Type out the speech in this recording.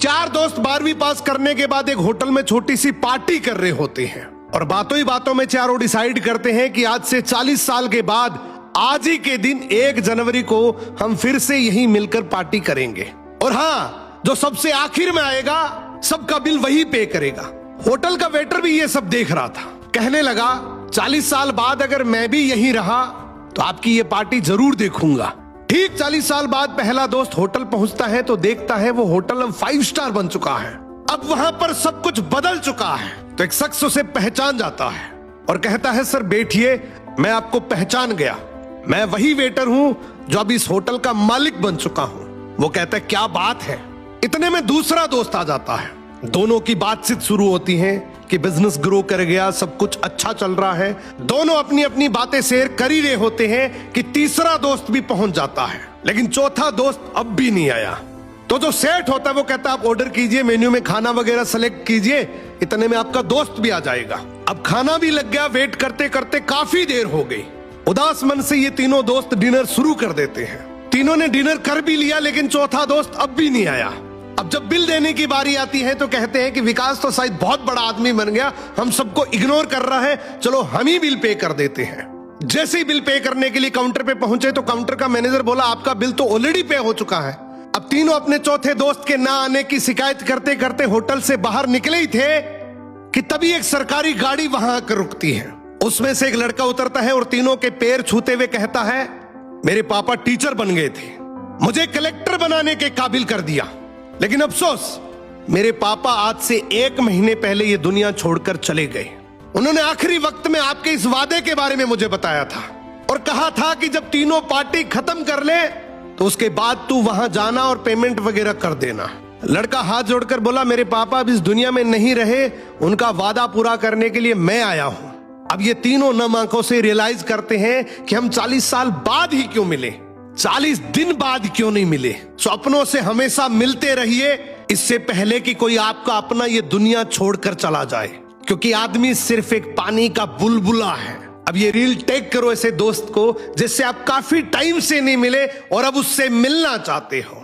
चार दोस्त 12वीं पास करने के बाद एक होटल में छोटी सी पार्टी कर रहे होते हैं और बातों ही बातों में चारों डिसाइड करते हैं कि आज से 40 साल के बाद आज ही के दिन 1 जनवरी को हम फिर से यहीं मिलकर पार्टी करेंगे। और हाँ, जो सबसे आखिर में आएगा सबका बिल वही पे करेगा। होटल का वेटर भी ये सब देख रहा था, कहने लगा 40 साल बाद अगर मैं भी यहीं रहा तो आपकी ये पार्टी जरूर देखूंगा। ठीक 40 साल बाद पहला दोस्त होटल पहुंचता है तो देखता है वो होटल अब 5 स्टार बन चुका है। अब वहां पर सब कुछ बदल चुका है। तो एक शख्स उसे पहचान जाता है और कहता है सर बैठिए, मैं आपको पहचान गया, मैं वही वेटर हूं जो अब इस होटल का मालिक बन चुका हूं। वो कहता है क्या बात है। इतने में दूसरा दोस्त आ जाता है, दोनों की बातचीत शुरू होती है कि बिजनेस ग्रो कर गया, सब कुछ अच्छा चल रहा है। दोनों अपनी अपनी बातें शेयर कर ही रहे होते हैं कि तीसरा दोस्त भी पहुंच जाता है, लेकिन चौथा दोस्त अब भी नहीं आया। तो जो सेठ होता है वो कहता है आप ऑर्डर कीजिए, मेन्यू में खाना वगैरह सेलेक्ट कीजिए, इतने में आपका दोस्त भी आ जाएगा। अब खाना भी लग गया, वेट करते करते काफी देर हो गई। उदास मन से ये तीनों दोस्त डिनर शुरू कर देते हैं। तीनों ने डिनर कर भी लिया लेकिन चौथा दोस्त अब भी नहीं आया। अब जब बिल देने की बारी आती है तो कहते हैं कि विकास तो शायद बहुत बड़ा आदमी बन गया, हम सबको इग्नोर कर रहा है, चलो हम ही बिल पे कर देते हैं। जैसे ही बिल पे करने के लिए काउंटर पे पहुंचे तो काउंटर का मैनेजर बोला आपका बिल तो ऑलरेडी पे हो चुका है। अब तीनों अपने चौथे दोस्त के ना आने की शिकायत करते करते होटल से बाहर निकले ही थे कि तभी एक सरकारी गाड़ी वहां आकर रुकती है। उसमें से एक लड़का उतरता है और तीनों के पैर छूते हुए कहता है मेरे पापा टीचर बन गए थे, मुझे कलेक्टर बनाने के काबिल कर दिया, लेकिन अफसोस मेरे पापा आज से 1 महीने पहले ये दुनिया छोड़कर चले गए। उन्होंने आखिरी वक्त में आपके इस वादे के बारे में मुझे बताया था और कहा था कि जब तीनों पार्टी खत्म कर ले तो उसके बाद तू वहां जाना और पेमेंट वगैरह कर देना। लड़का हाथ जोड़कर बोला मेरे पापा अब इस दुनिया में नहीं रहे, उनका वादा पूरा करने के लिए मैं आया हूं। अब ये तीनों नम आंखों से रियलाइज करते हैं कि हम 40 साल बाद ही क्यों मिले, 40 दिन बाद क्यों नहीं मिले। सपनों से हमेशा मिलते रहिए, इससे पहले कि कोई आपका अपना ये दुनिया छोड़कर चला जाए, क्योंकि आदमी सिर्फ एक पानी का बुलबुला है। अब ये रील टैग करो ऐसे दोस्त को जिससे आप काफी टाइम से नहीं मिले और अब उससे मिलना चाहते हो।